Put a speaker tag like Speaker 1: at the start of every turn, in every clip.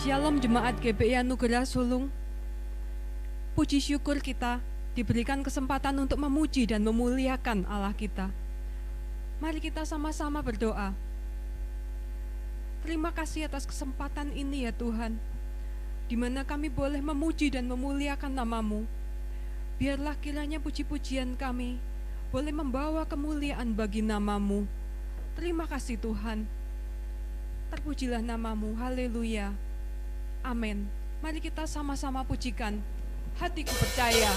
Speaker 1: Shalom Jemaat GPI Anugerah Sulung. Puji syukur kita diberikan kesempatan untuk memuji dan memuliakan Allah kita. Mari kita sama-sama berdoa. Terima kasih atas kesempatan ini ya Tuhan, di mana kami boleh memuji dan memuliakan nama-Mu. Biarlah kiranya puji-pujian kami boleh membawa kemuliaan bagi nama-Mu. Terima kasih Tuhan. Terpujilah nama-Mu. Haleluya. Amin. Mari kita sama-sama pujikan Hatiku Percaya.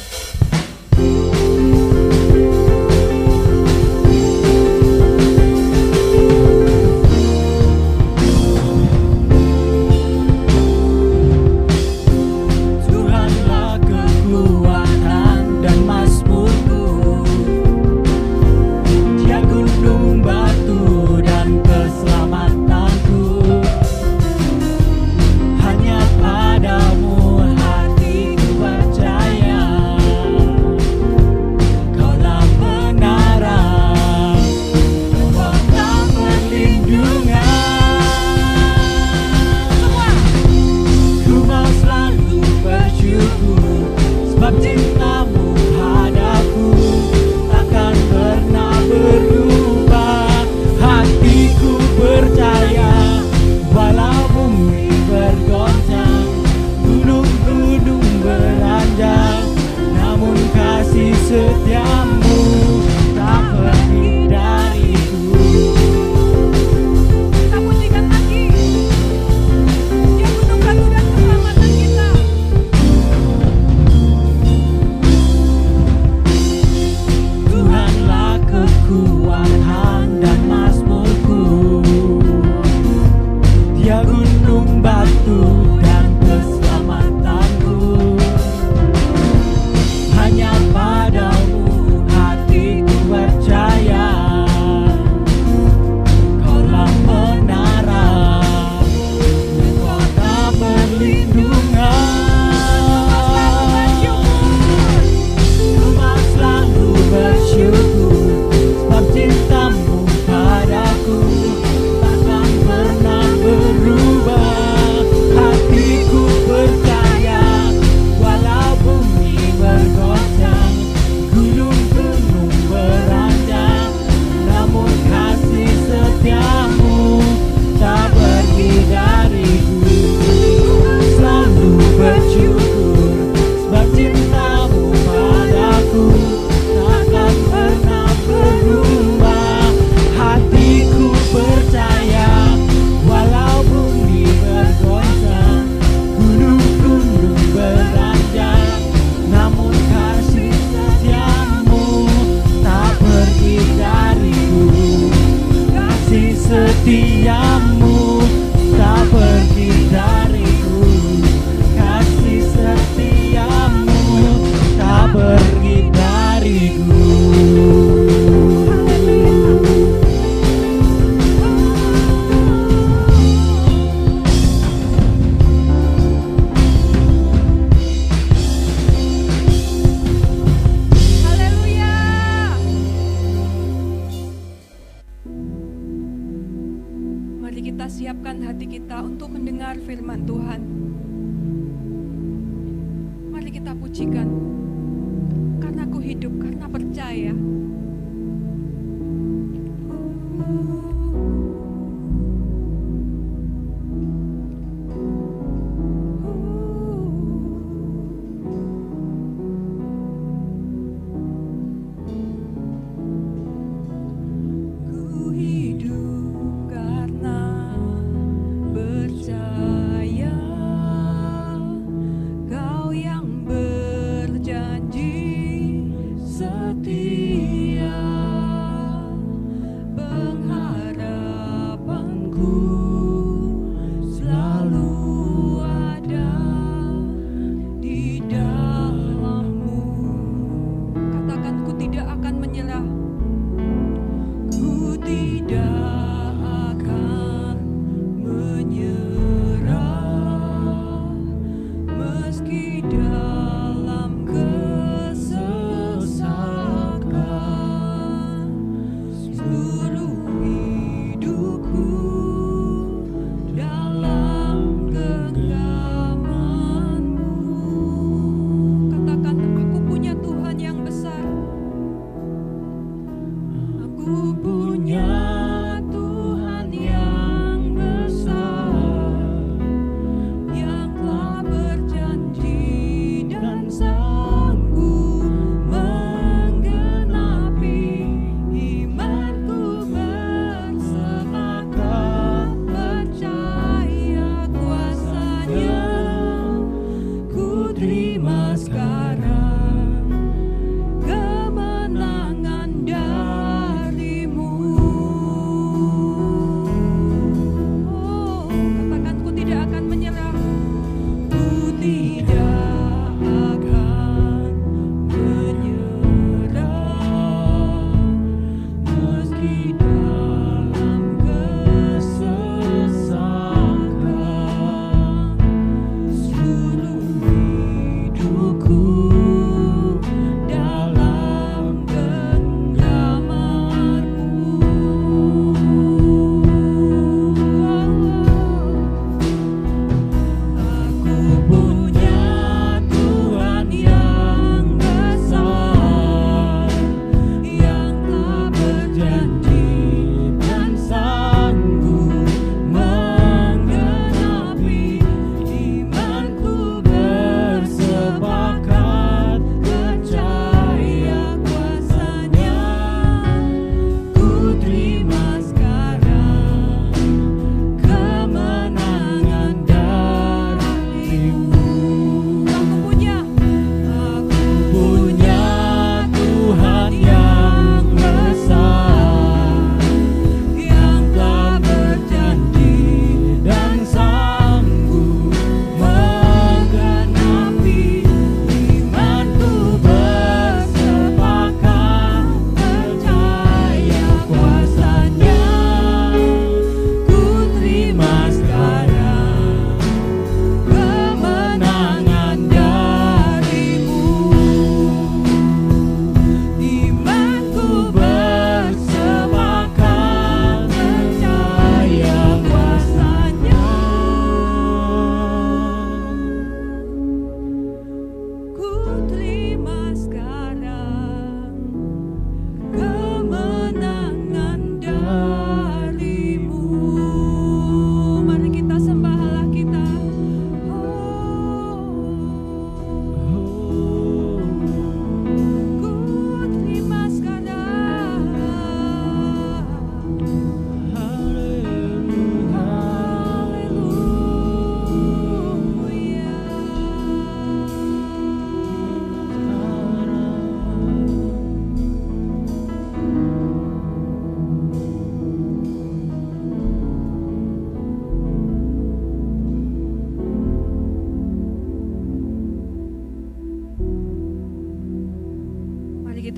Speaker 2: Seluruh hidupku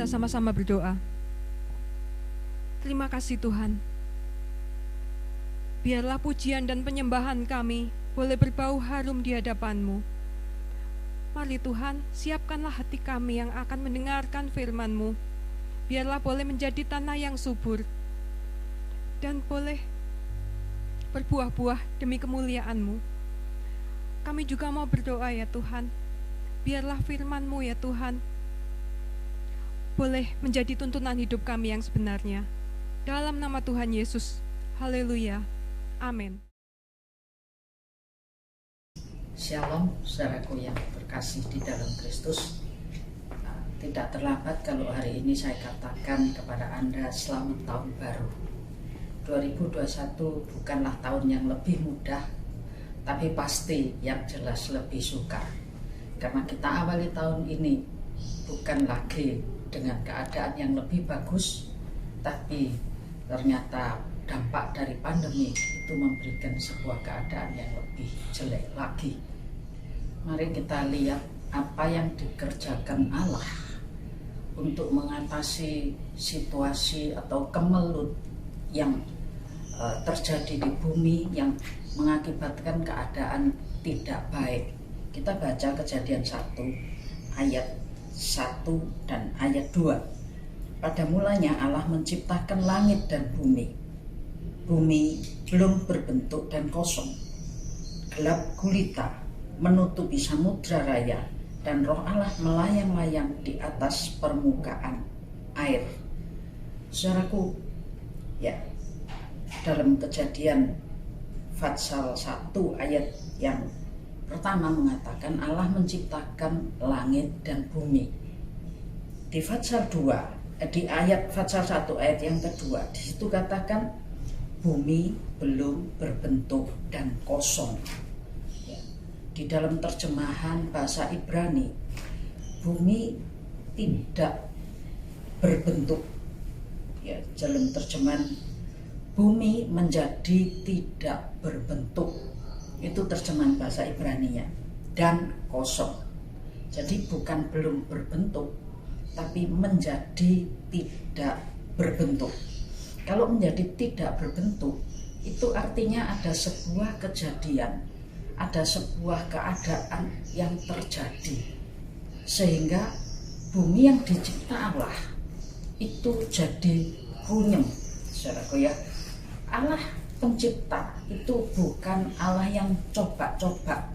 Speaker 1: kita sama-sama berdoa. Terima kasih Tuhan. Biarlah pujian dan penyembahan kami boleh berbau harum di hadapan-Mu. Mari Tuhan, siapkanlah hati kami yang akan mendengarkan firman-Mu. Biarlah boleh menjadi tanah yang subur dan boleh berbuah-buah demi kemuliaan-Mu. Kami juga mau berdoa ya Tuhan, biarlah firman-Mu ya Tuhan boleh menjadi tuntunan hidup kami yang sebenarnya. Dalam nama Tuhan Yesus, haleluya, amin.
Speaker 2: Shalom, saudaraku yang terkasih di dalam Kristus. Tidak terlambat kalau hari ini saya katakan kepada Anda selamat tahun baru. 2021 bukanlah tahun yang lebih mudah, tapi pasti yang jelas lebih sukar. Karena kita awali tahun ini bukan lagi dengan keadaan yang lebih bagus, tapi ternyata dampak dari pandemi itu memberikan sebuah keadaan yang lebih jelek lagi. Mari kita lihat apa yang dikerjakan Allah untuk mengatasi situasi atau kemelut yang terjadi di bumi yang mengakibatkan keadaan tidak baik. Kita baca Kejadian 1 ayat 1 dan ayat 2. Pada mulanya Allah menciptakan langit dan bumi. Bumi belum berbentuk dan kosong. Gelap gulita menutupi samudra raya, dan roh Allah melayang-layang di atas permukaan air. Saudaraku, ya, dalam Kejadian pasal 1 ayat yang pertama mengatakan Allah menciptakan langit dan bumi. Di pasal 2, di ayat pasal 1 ayat yang kedua, di situ katakan bumi belum berbentuk dan kosong. Di dalam terjemahan bahasa Ibrani, bumi tidak berbentuk. Ya, dalam terjemahan bumi menjadi tidak berbentuk. Itu terjemahan bahasa Ibrani-nya. Dan kosong. Jadi bukan belum berbentuk, tapi menjadi tidak berbentuk. Kalau menjadi tidak berbentuk, itu artinya ada sebuah kejadian, ada sebuah keadaan yang terjadi, sehingga bumi yang dicipta Allah itu jadi runyem. Saudaraku ya, Allah pencipta itu bukan Allah yang coba-coba,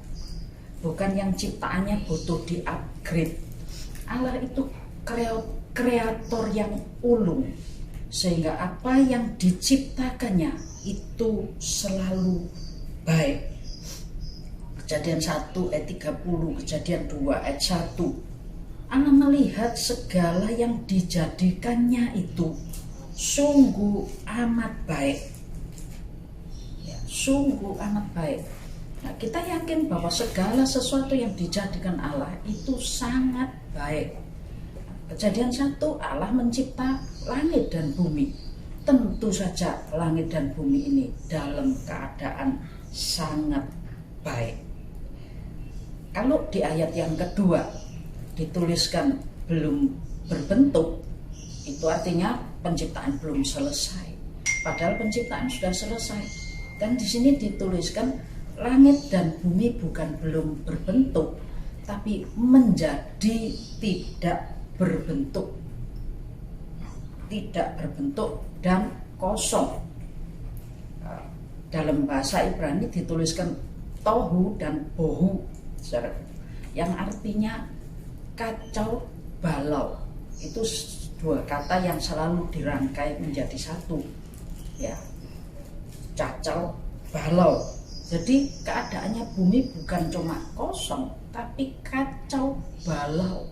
Speaker 2: bukan yang ciptaannya butuh di-upgrade. Allah itu kreator yang ulung, sehingga apa yang diciptakannya itu selalu baik. Kejadian 1 ayat 30, Kejadian 2 ayat 1. Allah melihat segala yang dijadikannya itu sungguh amat baik. Ya, sungguh amat baik. Nah, kita yakin bahwa segala sesuatu yang dijadikan Allah itu sangat baik. Kejadian 1, Allah mencipta langit dan bumi. Tentu saja langit dan bumi ini dalam keadaan sangat baik. Kalau di ayat yang kedua dituliskan belum berbentuk, itu artinya penciptaan belum selesai. Padahal penciptaan sudah selesai. Dan di sini dituliskan langit dan bumi bukan belum berbentuk, tapi menjadi tidak berbentuk. Tidak berbentuk dan kosong. Dalam bahasa Ibrani dituliskan tohu dan bohu, yang artinya kacau balau. Itu dua kata yang selalu dirangkai menjadi satu, ya, kacau balau. Jadi keadaannya bumi bukan cuma kosong, tapi kacau balau.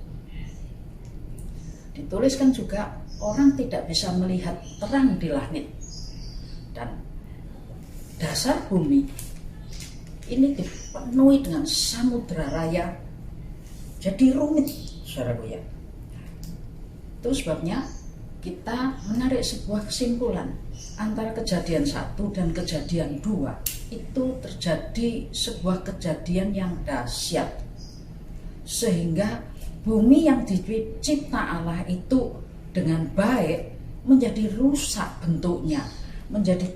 Speaker 2: Dituliskan juga orang tidak bisa melihat terang di langit, dan dasar bumi ini dipenuhi dengan samudra raya, jadi rumit, saudaraku ya. Itu sebabnya kita menarik sebuah kesimpulan antara Kejadian 1 dan Kejadian 2 itu terjadi sebuah kejadian yang dahsyat, sehingga bumi yang dicipta Allah itu dengan baik menjadi rusak bentuknya, menjadi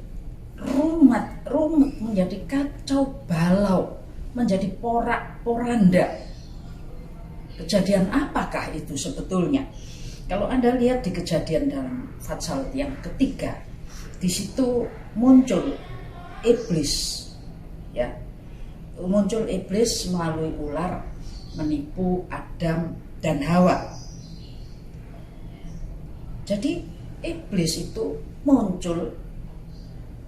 Speaker 2: rumit, menjadi kacau balau, menjadi porak-poranda. Kejadian apakah itu sebetulnya? Kalau Anda lihat di Kejadian dalam pasal yang ketiga, di situ muncul iblis, ya, muncul iblis melalui ular menipu Adam dan Hawa. Jadi iblis itu muncul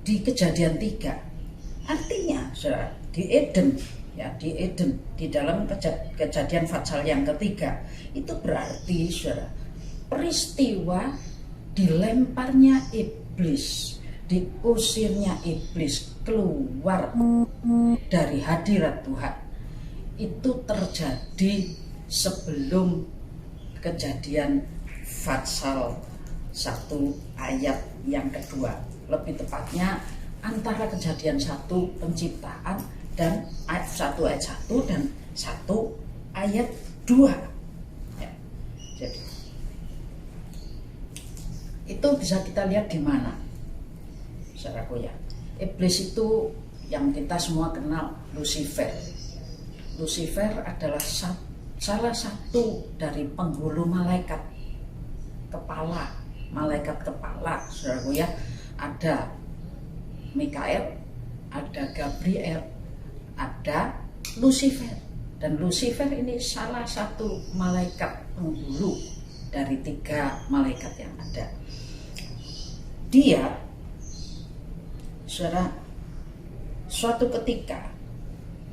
Speaker 2: di Kejadian 3. Artinya di Eden, ya, di Eden, di dalam Kejadian pasal yang ketiga, itu berarti peristiwa dilemparnya iblis, diusirnya iblis keluar dari hadirat Tuhan, itu terjadi sebelum Kejadian pasal 1 ayat yang kedua. Lebih tepatnya antara Kejadian 1 penciptaan dan ayat 1 ayat 1 dan 1 ayat 2. Ya. Jadi itu bisa kita lihat di mana, saudaraku ya. Iblis itu yang kita semua kenal, Lucifer. Lucifer adalah salah satu dari penghulu malaikat kepala, saudaraku ya. Ada Mikael, ada Gabriel, ada Lucifer. Dan Lucifer ini salah satu malaikat penghulu dari 3 malaikat yang ada. Dia, suatu ketika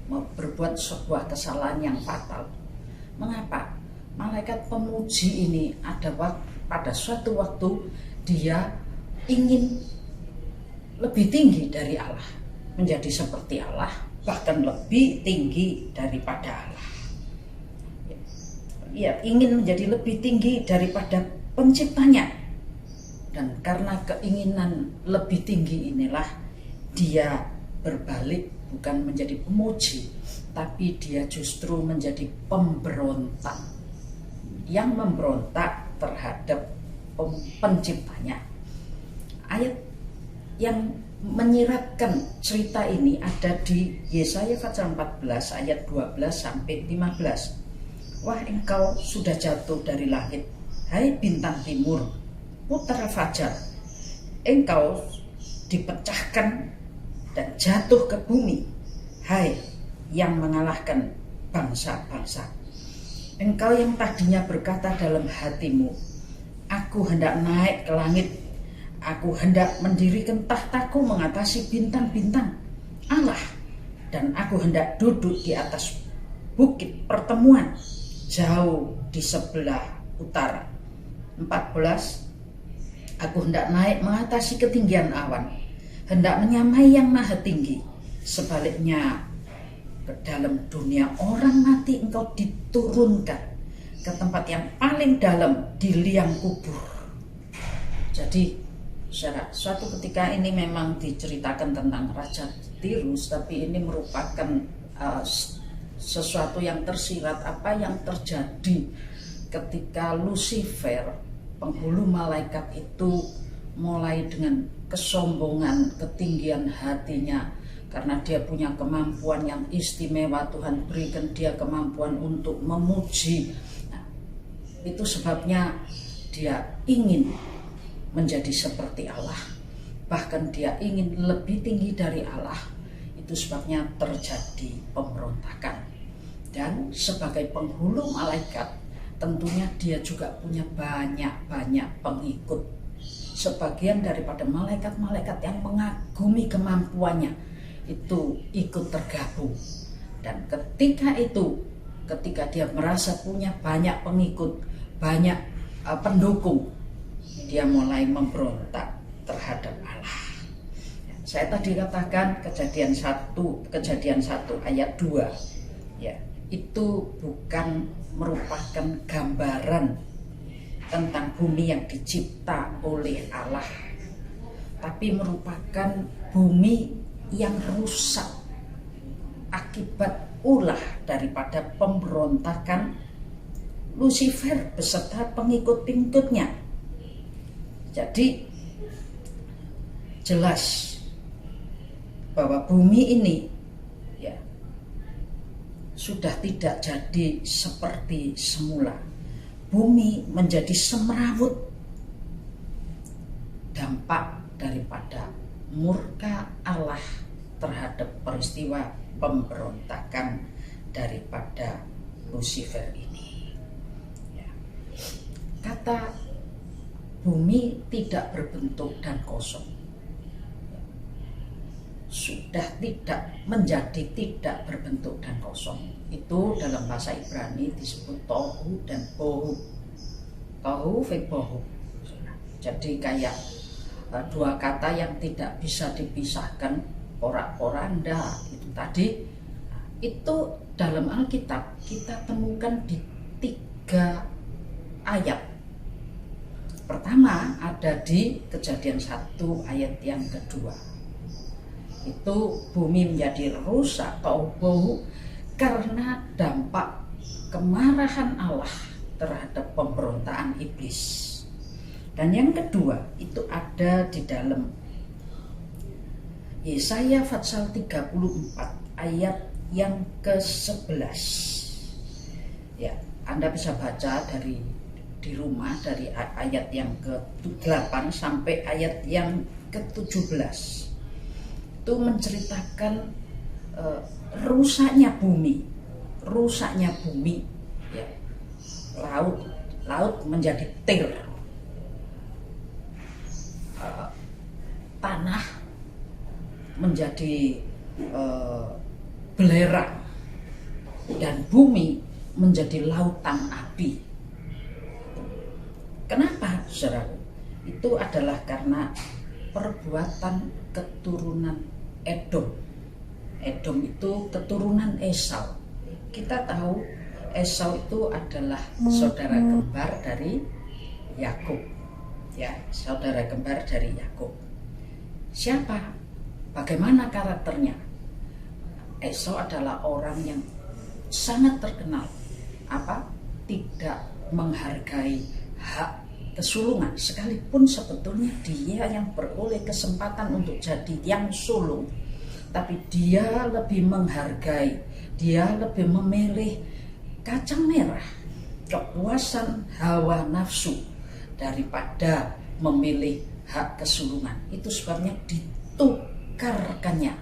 Speaker 2: mau berbuat sebuah kesalahan yang fatal. Mengapa? Malaikat pemuji ini pada suatu waktu dia ingin lebih tinggi dari Allah, menjadi seperti Allah, bahkan lebih tinggi daripada Allah. Ia ingin menjadi lebih tinggi daripada penciptanya. Dan karena keinginan lebih tinggi inilah dia berbalik, bukan menjadi pemuji, tapi dia justru menjadi pemberontak, yang memberontak terhadap penciptanya. Ayat yang menyiratkan cerita ini ada di Yesaya pasal 14 ayat 12 sampai 15. Wah, engkau sudah jatuh dari langit, hai bintang timur, putra fajar. Engkau dipecahkan dan jatuh ke bumi, hai yang mengalahkan bangsa-bangsa. Engkau yang tadinya berkata dalam hatimu, aku hendak naik ke langit, aku hendak mendirikan tahtaku mengatasi bintang-bintang Allah, dan aku hendak duduk di atas bukit pertemuan jauh di sebelah utara. 14. Aku hendak naik mengatasi ketinggian awan, hendak menyamai yang maha tinggi. Sebaliknya, ke dalam dunia orang mati engkau diturunkan ke tempat yang paling dalam di liang kubur. Jadi suatu ketika ini memang diceritakan tentang Raja Tirus, tapi ini merupakan sesuatu yang tersirat apa yang terjadi ketika Lucifer, penghulu malaikat itu, mulai dengan kesombongan, ketinggian hatinya, karena dia punya kemampuan yang istimewa. Tuhan berikan dia kemampuan untuk memuji. Nah, itu sebabnya dia ingin menjadi seperti Allah, bahkan dia ingin lebih tinggi dari Allah. Itu sebabnya terjadi pemberontakan. Dan sebagai penghulu malaikat, tentunya dia juga punya banyak pengikut. Sebagian daripada malaikat-malaikat yang mengagumi kemampuannya itu ikut tergabung. Dan ketika dia merasa punya banyak pengikut, banyak pendukung, dia mulai memberontak terhadap Allah. Saya tadi katakan Kejadian 1 ayat 2, ya, itu bukan merupakan gambaran tentang bumi yang dicipta oleh Allah, tapi merupakan bumi yang rusak akibat ulah daripada pemberontakan Lucifer beserta pengikut-pengikutnya. Jadi jelas bahwa bumi ini ya sudah tidak jadi seperti semula. Bumi menjadi semrawut dampak daripada murka Allah terhadap peristiwa pemberontakan daripada Lucifer ini. Ya. Kata bumi tidak berbentuk dan kosong sudah tidak menjadi tidak berbentuk dan kosong. Itu dalam bahasa Ibrani disebut tohu dan bohu. Tohu ve bohu. Jadi kayak dua kata yang tidak bisa dipisahkan, porak-poranda itu tadi. Itu dalam Alkitab kita temukan di 3 ayat. Pertama ada di Kejadian 1 ayat yang kedua. Itu bumi menjadi rusak atau bohu karena dampak kemarahan Allah terhadap pemberontakan iblis. Dan yang kedua itu ada di dalam Yesaya pasal 34 ayat yang ke-11. Ya, Anda bisa baca di rumah dari ayat yang ke-8 sampai ayat yang ke-17. Itu menceritakan rusaknya bumi ya. Laut menjadi tir, tanah menjadi belerang, dan bumi menjadi lautan api. Kenapa, saudara? Itu adalah karena perbuatan keturunan Edom. Edom itu keturunan Esau. Kita tahu Esau itu adalah saudara kembar dari Yakub. Ya, saudara kembar dari Yakub. Siapa? Bagaimana karakternya? Esau adalah orang yang sangat terkenal tidak menghargai hak kesulungan, sekalipun sebetulnya dia yang beroleh kesempatan untuk jadi yang sulung, tapi dia lebih menghargai, dia lebih memilih kacang merah, kepuasan hawa nafsu daripada memilih hak kesulungan. Itu sebabnya ditukarkannya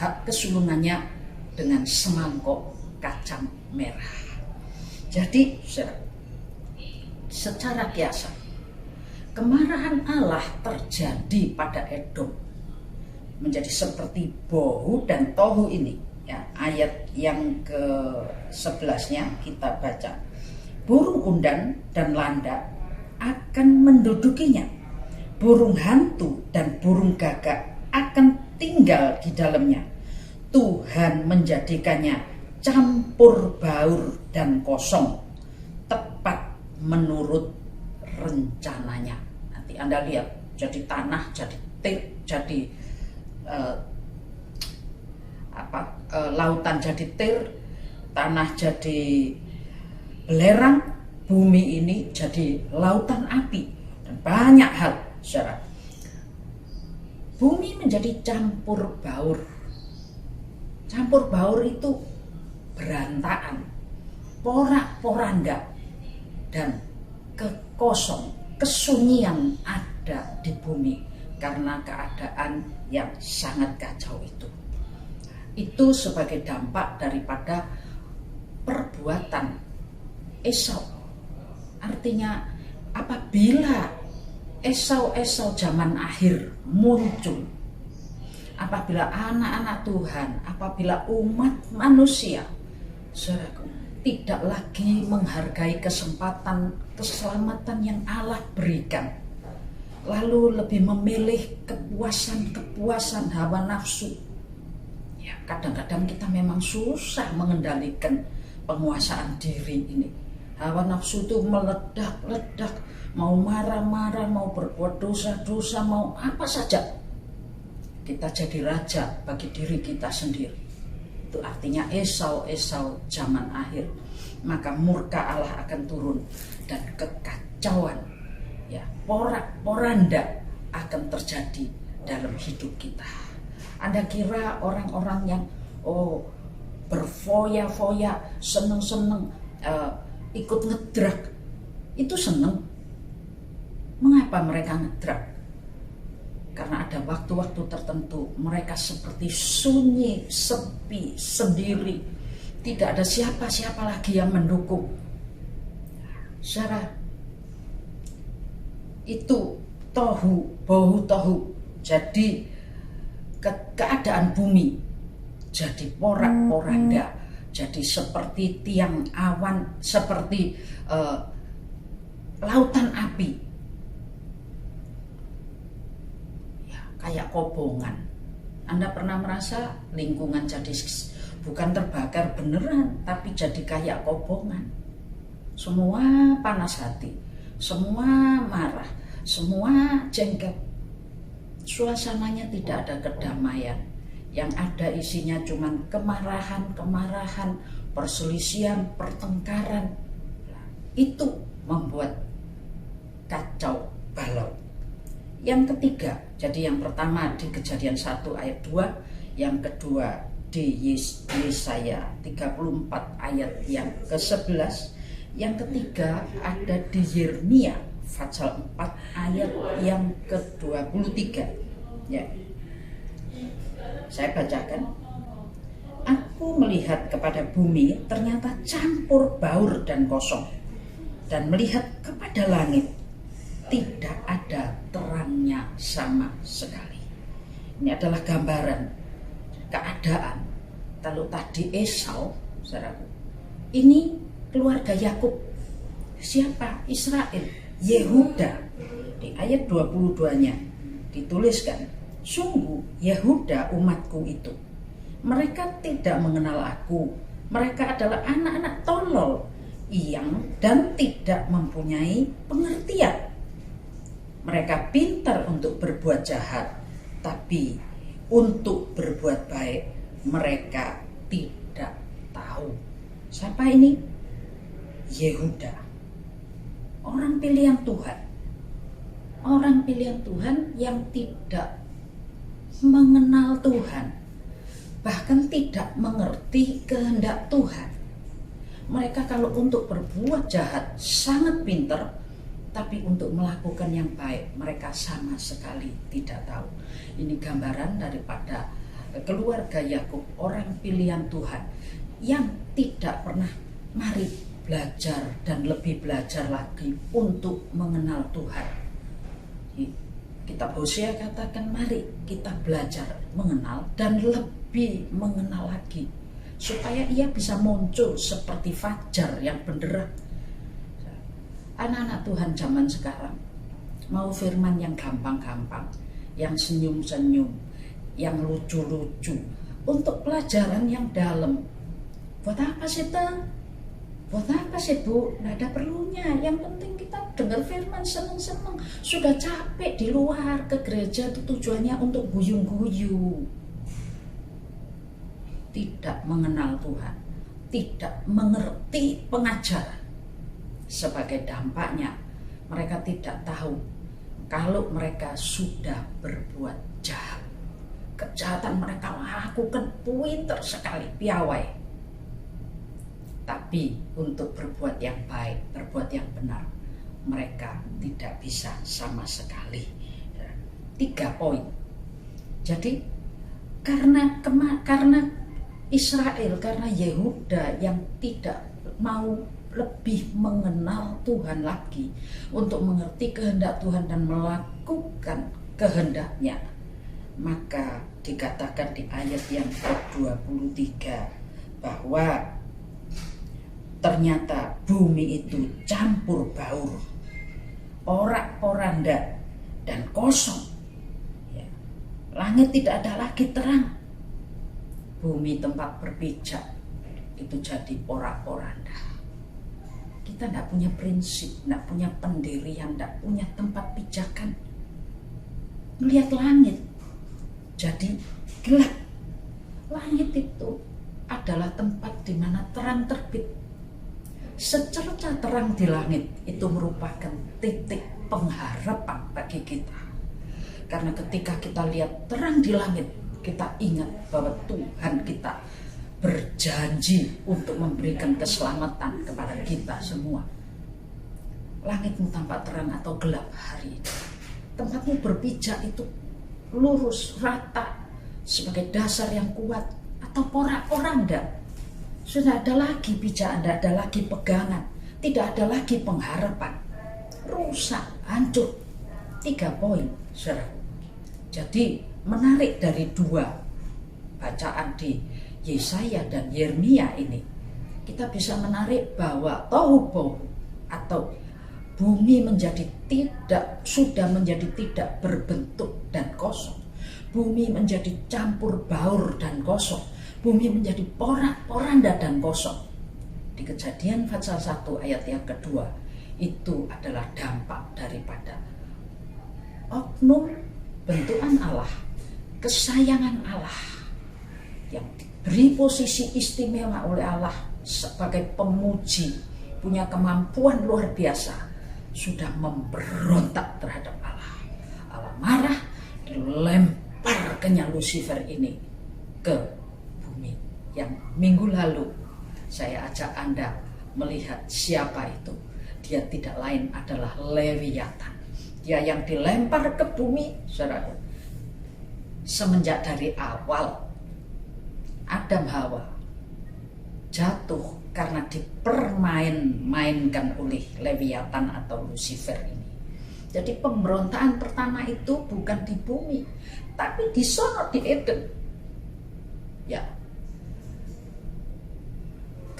Speaker 2: hak kesulungannya dengan semangkok kacang merah. Jadi secara kiasan kemarahan Allah terjadi pada Edom menjadi seperti bohu dan tohu ini ya. Ayat yang ke-11-nya kita baca, burung undan dan landak akan mendudukinya, burung hantu dan burung gagak akan tinggal di dalamnya. Tuhan menjadikannya campur baur dan kosong, tepat menurut rencananya. Nanti Anda lihat, jadi tanah, jadi lautan jadi tir, tanah jadi belerang, bumi ini jadi lautan api, dan banyak hal, saudara. Bumi menjadi campur baur. Campur baur itu berantakan, porak-poranda, dan kesunyian ada di bumi karena keadaan yang sangat kacau itu. Itu sebagai dampak daripada perbuatan Esau. Artinya apabila Esau zaman akhir muncul, apabila anak-anak Tuhan, apabila umat manusia, saudaraku, tidak lagi menghargai kesempatan keselamatan yang Allah berikan, lalu lebih memilih kepuasan hawa nafsu. Ya, kadang-kadang kita memang susah mengendalikan penguasaan diri ini. Hawa nafsu itu meledak-ledak, mau marah-marah, mau berbuat dosa-dosa, mau apa saja. Kita jadi raja bagi diri kita sendiri. Itu artinya Esau zaman akhir. Maka murka Allah akan turun dan kekacauan ya, porak-poranda akan terjadi dalam hidup kita. Anda kira orang-orang yang berfoya-foya, seneng-seneng, ikut ngedrak, itu seneng? Mengapa mereka ngedrak? Karena ada waktu-waktu tertentu mereka seperti sunyi, sepi, sendiri, tidak ada siapa-siapa lagi yang mendukung. Saudara, itu bau tohu. Jadi keadaan bumi jadi porak-poranda, jadi seperti tiang awan, seperti lautan api, ya, kayak kobongan. Anda pernah merasa lingkungan jadi bukan terbakar beneran, tapi jadi kayak kobongan. Semua panas hati, semua marah, semua jengkel. Suasananya tidak ada kedamaian. Yang ada isinya cuma kemarahan, perselisihan, pertengkaran. Itu membuat kacau balau. Yang ketiga, jadi yang pertama di Kejadian 1 ayat 2, yang kedua di Yesaya 34 ayat yang ke-11, yang ketiga ada di Yeremia pasal 4 ayat yang ke-23. Ya. Saya bacakan. Aku melihat kepada bumi ternyata campur baur dan kosong, dan melihat kepada langit tidak ada terangnya sama sekali. Ini adalah gambaran keadaan. Kalau tadi Esau, saudaraku, ini keluarga Yakub. Siapa? Israel, Yehuda. Di ayat 22-nya dituliskan, sungguh Yehuda umatku itu, mereka tidak mengenal aku. Mereka adalah anak-anak tolol dan tidak mempunyai pengertian. Mereka pintar untuk berbuat jahat, tapi untuk berbuat baik mereka tidak tahu. Siapa ini? Yehuda, orang pilihan Tuhan. Orang pilihan Tuhan yang tidak mengenal Tuhan, bahkan tidak mengerti kehendak Tuhan. Mereka kalau untuk berbuat jahat sangat pintar, tapi untuk melakukan yang baik mereka sama sekali tidak tahu. Ini gambaran daripada keluarga Yakub, orang pilihan Tuhan yang tidak pernah mari belajar dan lebih belajar lagi untuk mengenal Tuhan. Kitab Hosea katakan, mari kita belajar mengenal dan lebih mengenal lagi, supaya ia bisa muncul seperti fajar yang benderang. Anak-anak Tuhan zaman sekarang mau firman yang gampang-gampang, yang senyum-senyum, yang lucu-lucu, untuk pelajaran yang dalam. Buat apa sih, Tang? Buat apa sih, Bu? Nggak ada perlunya. Yang penting kita dengar firman seneng-seneng. Sudah capek di luar, ke gereja itu tujuannya untuk guyu-guyu. Tidak mengenal Tuhan, tidak mengerti pengajaran. Sebagai dampaknya, mereka tidak tahu kalau mereka sudah berbuat jahat. Kejahatan mereka lakukan pintar sekali, piawai. Tapi untuk berbuat yang baik, berbuat yang benar, mereka tidak bisa sama sekali. 3 poin. Jadi karena Israel, karena Yehuda yang tidak mau lebih mengenal Tuhan lagi, untuk mengerti kehendak Tuhan dan melakukan kehendaknya, maka dikatakan di ayat yang ke-23 bahwa ternyata bumi itu campur baur, porak-poranda dan kosong. Ya. Langit tidak ada lagi terang. Bumi tempat berpijak itu jadi porak-poranda. Kita tidak punya prinsip, tidak punya pendirian, tidak punya tempat pijakan. Melihat langit jadi gelap. Langit itu adalah tempat di mana terang terbit. Secerca terang di langit itu merupakan titik pengharapan bagi kita. Karena ketika kita lihat terang di langit, kita ingat bahwa Tuhan kita berjanji untuk memberikan keselamatan kepada kita semua. Langitmu tampak terang atau gelap hari ini, tempatmu berpijak itu lurus, rata, sebagai dasar yang kuat, atau porak-poranda. Sudah ada lagi pijakan, tidak ada lagi pegangan, tidak ada lagi pengharapan. Rusak, hancur. 3 poin, saudara. Jadi menarik dari 2 bacaan di Yesaya dan Yeremia ini, kita bisa menarik bahwa tohu bohu atau bumi sudah menjadi tidak berbentuk dan kosong. Bumi menjadi campur baur dan kosong. Bumi menjadi porak-poranda dan kosong. Di Kejadian pasal 1 ayat yang kedua, itu adalah dampak daripada oknum bentukan Allah, kesayangan Allah yang diberi posisi istimewa oleh Allah sebagai pemuji, punya kemampuan luar biasa, sudah memberontak terhadap Allah. Allah marah, dilemparkannya Lucifer ini ke bumi. Yang minggu lalu saya ajak Anda melihat siapa itu. Dia tidak lain adalah Leviathan. Dia yang dilempar ke bumi, saudara. Semenjak dari awal Adam Hawa jatuh karena dipermain-mainkan oleh Leviathan atau Lucifer ini. Jadi pemberontakan pertama itu bukan di bumi, tapi di sono, di Eden. Ya.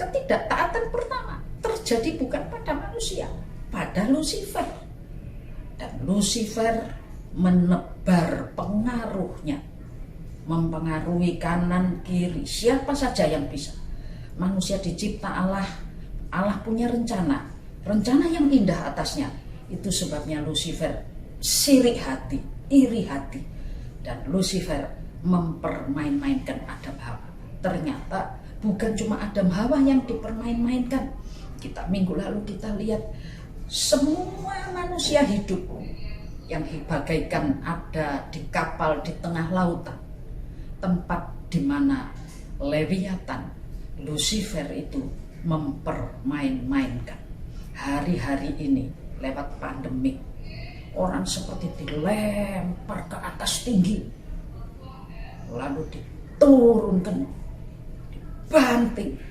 Speaker 2: Ketidaktaatan pertama terjadi bukan pada manusia, pada Lucifer. Dan Lucifer menebar pengaruhnya, mempengaruhi kanan kiri siapa saja yang bisa. Manusia dicipta Allah, Allah punya rencana yang indah atasnya. Itu sebabnya Lucifer sirik hati, iri hati, dan Lucifer mempermain-mainkan Adam Hawa. Ternyata bukan cuma Adam Hawa yang dipermain-mainkan. Minggu lalu kita lihat semua manusia hidup yang bagaikan ada di kapal di tengah lautan, tempat di mana Leviathan, Lucifer itu mempermain-mainkan. Hari-hari ini lewat pandemik, orang seperti dilempar ke atas tinggi, lalu diturunkan, dibanting.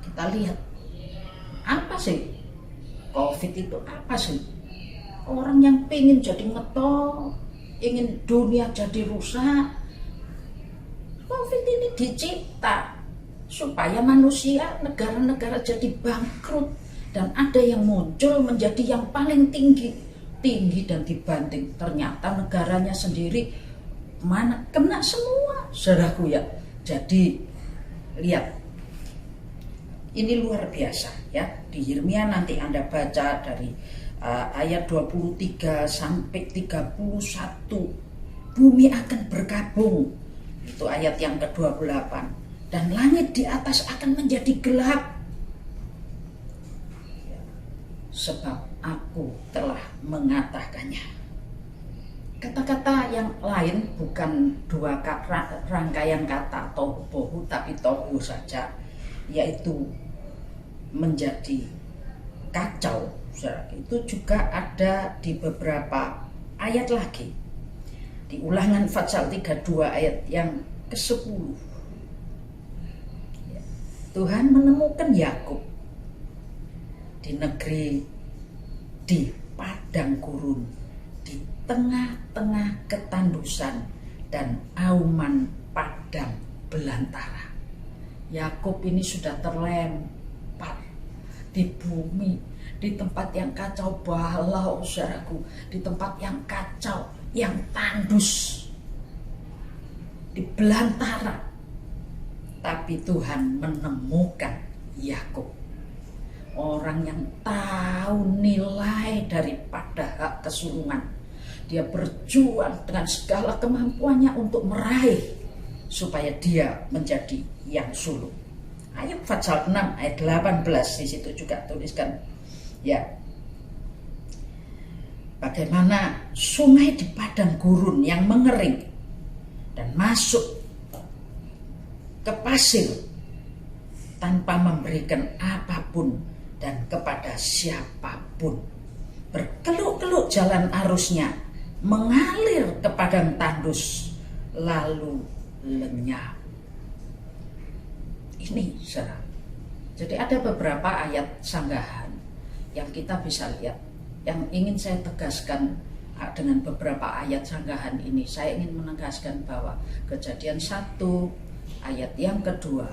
Speaker 2: Kita lihat, apa sih COVID itu? Apa sih? Orang yang pengen jadi ngetop, ingin dunia jadi rusak. COVID ini dicipta supaya manusia, negara-negara jadi bangkrut, dan ada yang muncul menjadi yang paling tinggi dan dibanting. Ternyata negaranya sendiri mana kena semua, saudaraku ya. Jadi lihat, ini luar biasa ya. Di Yeremia nanti Anda baca dari ayat 23 sampai 31, bumi akan berkabung. Itu ayat yang ke-28. Dan langit di atas akan menjadi gelap. Sebab aku telah mengatakannya. Kata-kata yang lain bukan 2 rangkaian kata tohu bohu, tapi tohu saja, yaitu menjadi kacau. Itu juga ada di beberapa ayat lagi. Di Ulangan pasal 32 ayat yang ke-10. Tuhan menemukan Yakub di negeri, di padang gurun, di tengah-tengah ketandusan dan auman padang belantara. Yakub ini sudah terlempar di bumi, di tempat yang kacau balau, saudaraku, di tempat yang kacau, yang tandus, di belantara. Tapi Tuhan menemukan Yakub, orang yang tahu nilai daripada hak kesulungan. Dia berjuang dengan segala kemampuannya untuk meraih supaya dia menjadi yang sulung. Ayub pasal 6 ayat 18, di situ juga tuliskan ya. bagaimana sungai di padang gurun yang mengering dan masuk ke pasir tanpa memberikan apapun dan kepada siapapun. Berkeluk-keluk jalan arusnya, mengalir ke padang tandus, lalu lenyap. Ini saudara. Jadi ada beberapa ayat sanggahan yang kita bisa lihat. Yang ingin saya tegaskan dengan beberapa ayat sanggahan ini, saya ingin menegaskan bahwa Kejadian 1 ayat yang kedua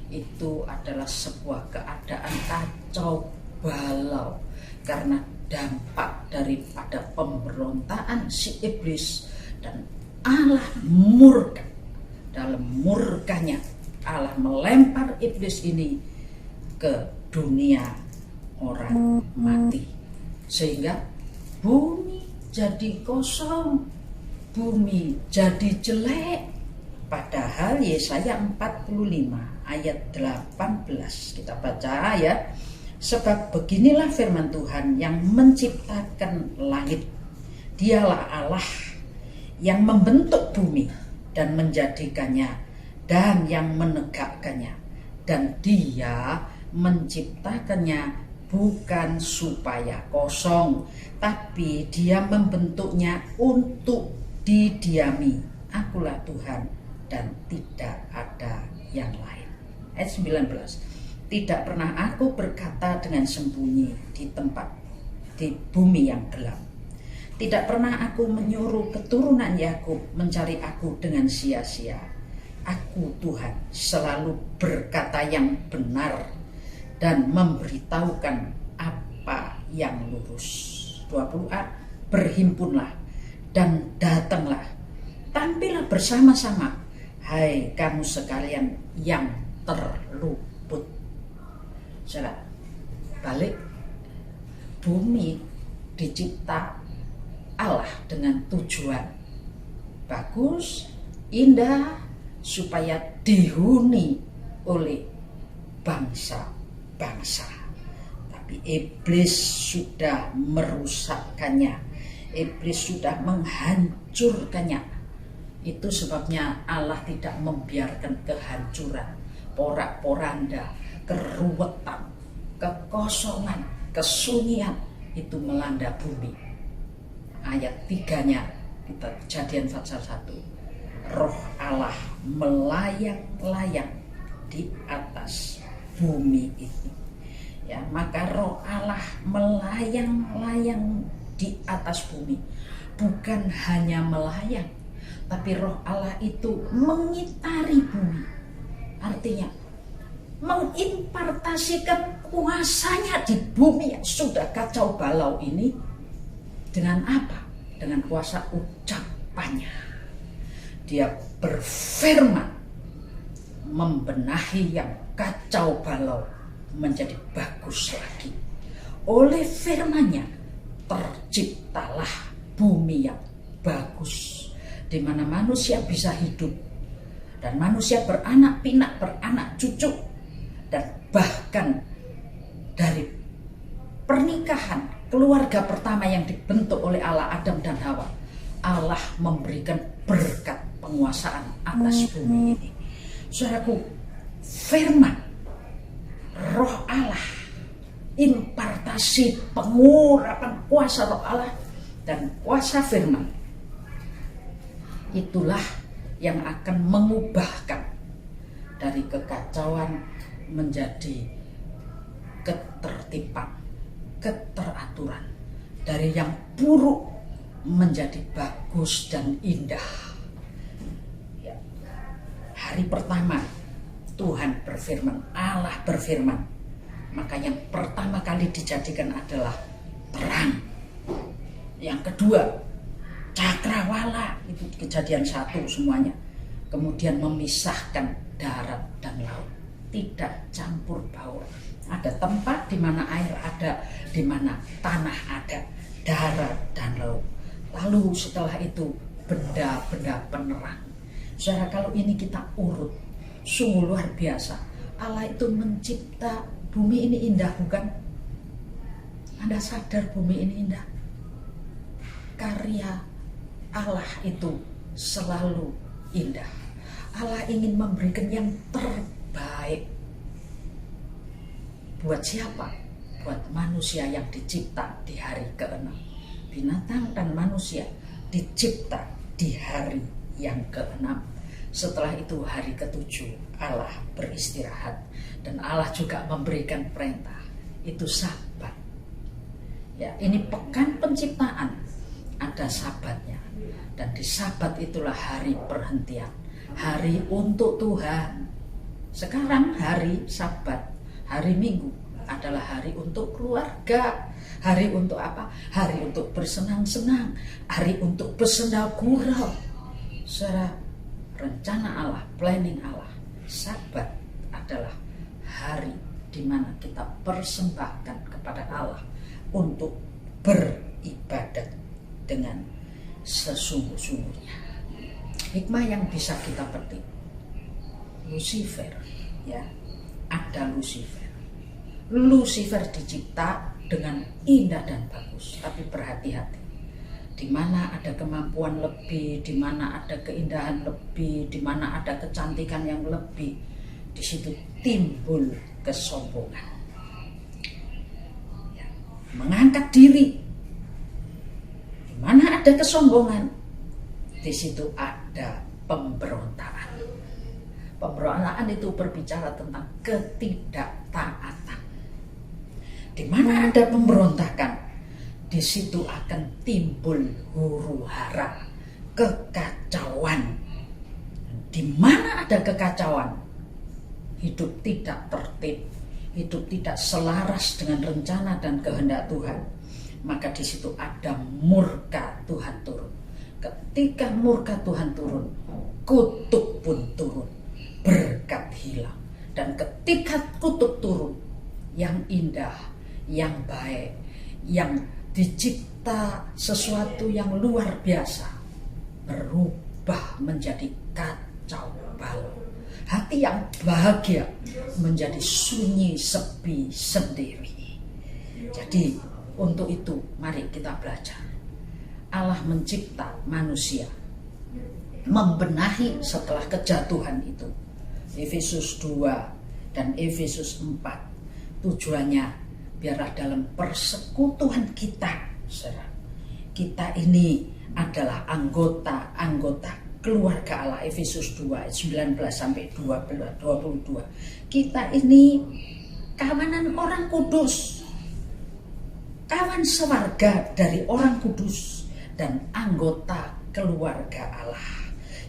Speaker 2: itu adalah sebuah keadaan kacau balau karena dampak daripada pemberontakan si iblis, dan Allah murka. Dalam murkanya Allah melempar iblis ini ke dunia orang mati, sehingga bumi jadi kosong, bumi jadi jelek. Padahal Yesaya 45 ayat 18 kita baca ya. Sebab beginilah firman Tuhan yang menciptakan langit. Dialah Allah yang membentuk bumi dan menjadikannya dan yang menegakkannya. Dan Dia menciptakannya bukan supaya kosong, tapi Dia membentuknya untuk didiami. Akulah Tuhan dan tidak ada yang lain. Ayat 19. Tidak pernah aku berkata dengan sembunyi di bumi yang gelap. Tidak pernah aku menyuruh keturunan Yakub mencari aku dengan sia-sia. Aku Tuhan selalu berkata yang benar dan memberitahukan apa yang lurus. 20a. Berhimpunlah dan datanglah, tampillah bersama-sama, hai kamu sekalian yang terluput. Saudara, balik, bumi dicipta Allah dengan tujuan bagus, indah, supaya dihuni oleh bangsa-bangsa. Tapi iblis sudah merusakkannya, iblis sudah menghancurkannya. Itu sebabnya Allah tidak membiarkan kehancuran, porak-poranda, keruwetan, kekosongan, kesunyian itu melanda bumi. Ayat 3-nya kita Kejadian pasal 1. Roh Allah melayang-layang di atas bumi ini. Ya, maka roh Allah melayang-layang di atas bumi. Bukan hanya melayang, tapi roh Allah itu mengitari bumi. Artinya mengimpartasikan kuasanya di bumi yang sudah kacau balau ini. Dengan apa? Dengan kuasa ucapannya. Dia berfirman, membenahi yang kacau balau menjadi bagus lagi. Oleh firman-Nya terciptalah bumi yang bagus, di mana manusia bisa hidup dan manusia beranak pinak, beranak cucu, dan bahkan dari pernikahan keluarga pertama yang dibentuk oleh Allah, Adam dan Hawa, Allah memberikan berkat penguasaan atas bumi ini. Saudaraku, firman, roh Allah, impartasi pengurapan kuasa roh Allah dan kuasa firman, itulah yang akan mengubahkan dari kekacauan menjadi ketertiban, keteraturan, dari yang buruk menjadi bagus dan indah. Ya. Hari pertama Tuhan berfirman, Allah berfirman, maka yang pertama kali dijadikan adalah terang. Yang kedua, cakrawala, itu Kejadian 1 semuanya. Kemudian memisahkan darat dan laut, tidak campur baur. Ada tempat di mana air ada, di mana tanah ada, darat dan laut. Lalu setelah itu benda-benda penerang. Saudara, kalau ini kita urut, sungguh luar biasa. Allah itu mencipta bumi ini indah, bukan? Anda sadar bumi ini indah? karya Allah itu selalu indah. Allah ingin memberikan yang terbaik. Buat siapa? Buat manusia yang dicipta di hari ke-6. Binatang dan manusia dicipta di hari yang ke-6. Setelah itu hari ke-7 Allah beristirahat. Dan Allah juga memberikan perintah. Itu Sabat. Ya, ini pekan penciptaan. Ada Sabatnya. Dan di Sabat itulah hari perhentian. Hari untuk Tuhan. Sekarang hari Sabat, hari Minggu adalah hari untuk keluarga. Hari untuk apa? Hari untuk bersenang-senang. Hari untuk bersenda gurau. Secara rencana Allah, planning Allah, Sabat adalah hari di mana kita persembahkan kepada Allah untuk beribadat dengan sesungguh-sungguhnya. Hikmah yang bisa kita petik. Lucifer, ya, ada Lucifer. Lucifer dicipta dengan indah dan bagus, tapi berhati-hati. Di mana ada kemampuan lebih, di mana ada keindahan lebih, di mana ada kecantikan yang lebih, di situ timbul kesombongan. Ya, mengangkat diri. Di mana ada kesombongan, di situ ada pemberontakan. Pemberontakan itu berbicara tentang ketidaktaatan. Di mana ada pemberontakan, di situ akan timbul huru-hara, kekacauan. Di mana ada kekacauan, hidup tidak tertib, hidup tidak selaras dengan rencana dan kehendak Tuhan, maka di situ ada murka Tuhan turun. Ketika murka Tuhan turun, kutuk pun turun, berkat hilang. Dan ketika kutuk turun, yang indah, yang baik, yang dicipta sesuatu yang luar biasa, berubah menjadi kacau balau. Hati yang bahagia menjadi sunyi sepi sendiri. Jadi untuk itu mari kita belajar. Allah mencipta manusia, membenahi setelah kejatuhan itu. Efesus 2 dan Efesus 4 tujuannya biarlah dalam persekutuan kita, saudara, kita ini adalah anggota keluarga Allah. Efesus 2 ayat 19 sampai 22. Kita ini kawanan orang kudus, kawan sewarga dari orang kudus, dan anggota keluarga Allah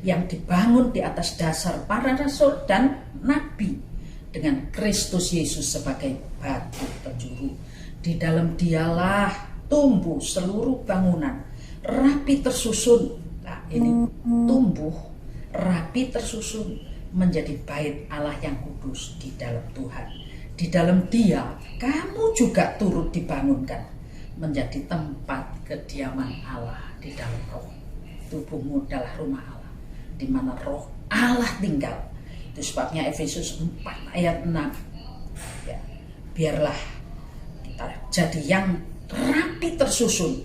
Speaker 2: yang dibangun di atas dasar para rasul dan nabi dengan Kristus Yesus sebagai batu penjuru. Di dalam Dialah tumbuh seluruh bangunan rapi tersusun. Nah, ini tumbuh rapi tersusun menjadi bait Allah yang kudus di dalam Tuhan. Di dalam Dia kamu juga turut dibangunkan menjadi tempat kediaman Allah di dalam roh. Tubuhmu adalah rumah Allah, di mana roh Allah tinggal. Itu sebabnya Efesus 4 ayat 6. Ya, biarlah kita jadi yang rapi tersusun,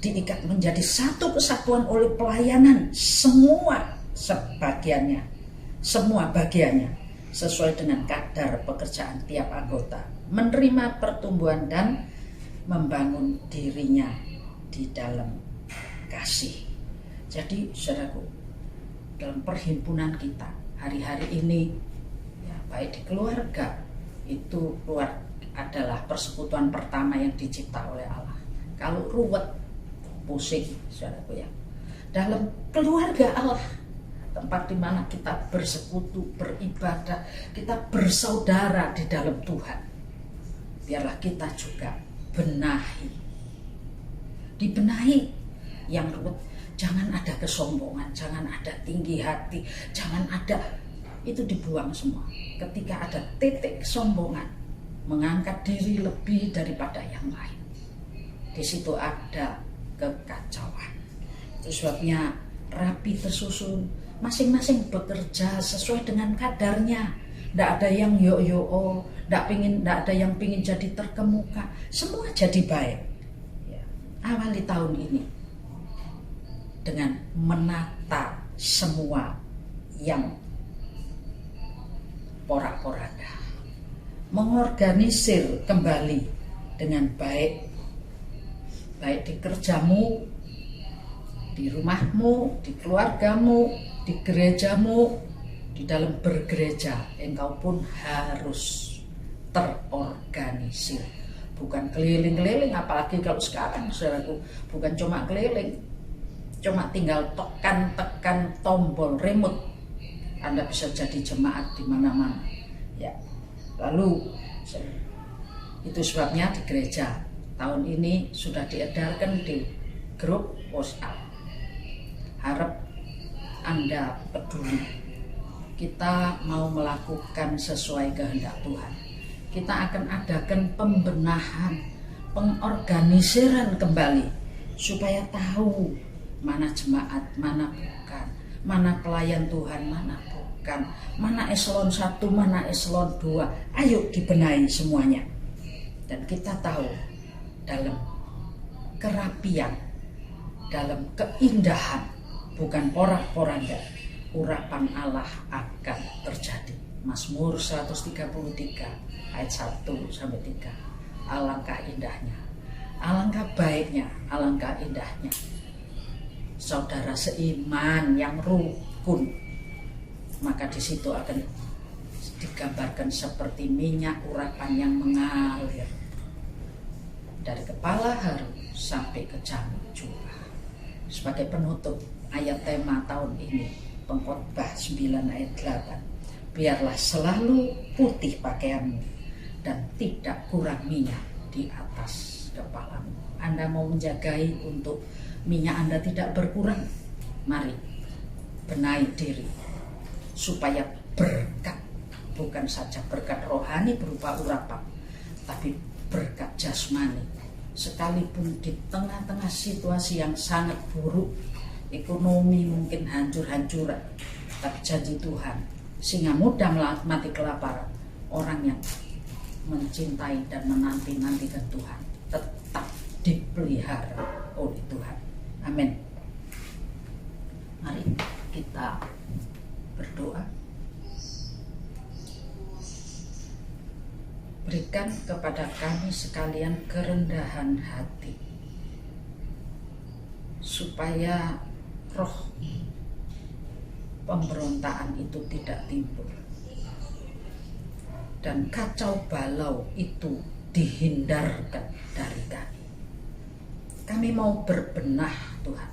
Speaker 2: diikat menjadi satu kesatuan oleh pelayanan semua sebagiannya, semua bagiannya sesuai dengan kadar pekerjaan tiap anggota, menerima pertumbuhan dan membangun dirinya di dalam kasih. Jadi saudaraku, dalam perhimpunan kita hari-hari ini, ya, baik di keluarga, itu adalah persekutuan pertama yang dicipta oleh Allah. Kalau ruwet, pusing, saudaraku ya. Dalam keluarga Allah, tempat di mana kita bersekutu, beribadah, kita bersaudara di dalam Tuhan. Biarlah kita juga dibenahi yang ruwet. Jangan ada kesombongan, jangan ada tinggi hati, jangan ada, itu dibuang semua. Ketika ada titik kesombongan, mengangkat diri lebih daripada yang lain, di situ ada kekacauan. Itu sebabnya rapi tersusun, masing-masing bekerja sesuai dengan kadarnya. Tidak ada yang yo-yo, tidak ada yang pingin jadi terkemuka. Semua jadi baik. Ya. Awali tahun ini, dengan menata semua yang porak-poranda, mengorganisir kembali dengan baik di kerjamu, di rumahmu, di keluargamu, di gerejamu, di dalam bergereja, engkau pun harus terorganisir. Bukan keliling-keliling, apalagi kalau sekarang, saudaraku, bukan cuma keliling, cuma tinggal tekan tombol remote, Anda bisa jadi jemaat di mana-mana. Ya, lalu itu sebabnya di gereja tahun ini sudah diedarkan di grup WhatsApp. Harap Anda peduli. Kita mau melakukan sesuai kehendak Tuhan. Kita akan adakan pembenahan, pengorganisiran kembali supaya tahu mana jemaat, mana bukan, mana pelayan Tuhan, mana bukan, mana eselon 1, mana eselon 2. Ayo dibenahi semuanya. Dan kita tahu dalam kerapian, dalam keindahan, bukan porak-poranda, urapan Allah akan terjadi. Mazmur 133 ayat 1-3. Alangkah indahnya, alangkah baiknya, alangkah indahnya saudara seiman yang rukun. Maka di situ akan digambarkan seperti minyak urapan yang mengalir dari kepala Harun sampai ke jamur jubah. Sebagai penutup ayat tema tahun ini, Pengkhotbah 9 ayat 8. Biarlah selalu putih pakaianmu dan tidak kurang minyak di atas kepalamu. Anda mau menjagai untuk minyak Anda tidak berkurang? Mari benahi diri supaya berkat, bukan saja berkat rohani berupa urapan, tapi berkat jasmani. Sekalipun di tengah-tengah situasi yang sangat buruk, ekonomi mungkin hancur-hancuran, tapi janji Tuhan, singa muda mati kelaparan, orang yang mencintai dan menanti-nantikan Tuhan tetap dipelihara oleh Tuhan. Amin. Mari kita berdoa. Berikan kepada kami sekalian kerendahan hati, supaya roh pemberontakan itu tidak timbul, dan kacau balau itu dihindarkan dari kami. Kami mau berbenah Tuhan,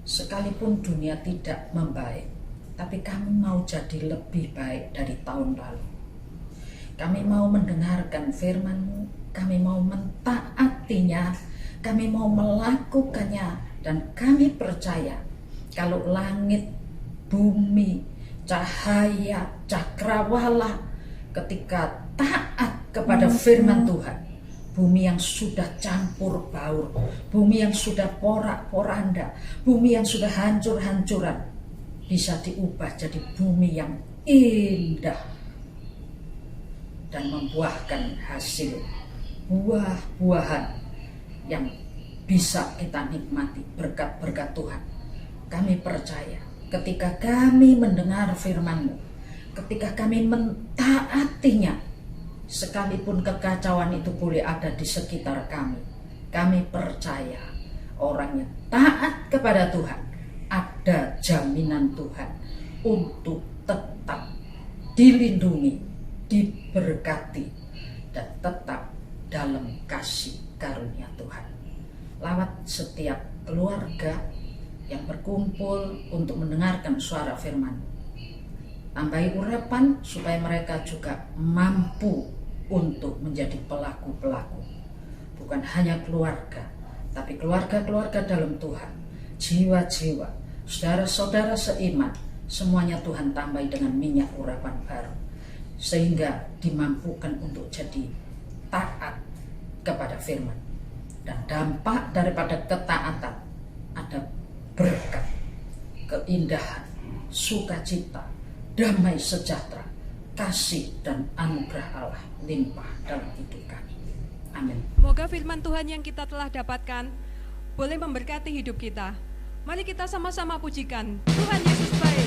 Speaker 2: sekalipun dunia tidak membaik, tapi kami mau jadi lebih baik dari tahun lalu. Kami mau mendengarkan firman-Mu, kami mau mentaatinya, kami mau melakukannya, dan kami percaya kalau langit, bumi, cahaya, cakrawala ketika taat kepada firman Tuhan, bumi yang sudah campur baur, bumi yang sudah porak-poranda, bumi yang sudah hancur-hancuran, bisa diubah jadi bumi yang indah dan membuahkan hasil buah-buahan yang bisa kita nikmati berkat-berkat Tuhan. Kami percaya ketika kami mendengar firman-Mu, ketika kami mentaatinya, sekalipun kekacauan itu boleh ada di sekitar kami percaya orang yang taat kepada Tuhan, ada jaminan Tuhan untuk tetap dilindungi, diberkati, dan tetap dalam kasih karunia Tuhan. Lawat setiap keluarga yang berkumpul untuk mendengarkan suara firman. Tambahi urapan supaya mereka juga mampu untuk menjadi pelaku-pelaku. Bukan hanya keluarga, tapi keluarga-keluarga dalam Tuhan, jiwa-jiwa, saudara-saudara seiman, semuanya Tuhan tambahi dengan minyak urapan baru, sehingga dimampukan untuk jadi taat kepada firman. Dan dampak daripada ketaatan ada berkat, keindahan, sukacita, damai sejahtera, kasih dan anugerah Allah limpah dalam hidup kami. Amin.
Speaker 1: Semoga firman Tuhan yang kita telah dapatkan boleh memberkati hidup kita, Mari kita sama-sama pujikan. Tuhan Yesus baik.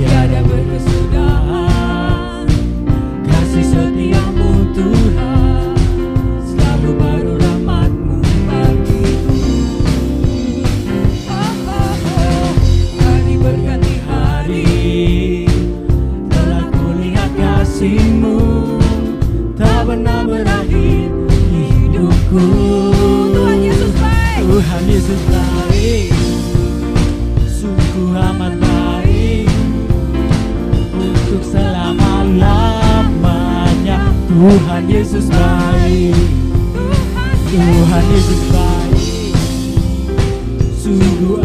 Speaker 3: Tiada berkesudahan kasih setiamu Tuhan, selalu baru rahmat-Mu bagiku.
Speaker 1: Hari berganti
Speaker 3: Hari telah kulihat kasih-Mu, tak pernah berakhir hidupku.
Speaker 1: Tuhan Yesus baik.
Speaker 3: Tuhan Yesus baik, sungguh amat baik, untuk selama-lamanya. Tuhan Yesus baik, Tuhan Yesus baik, sungguh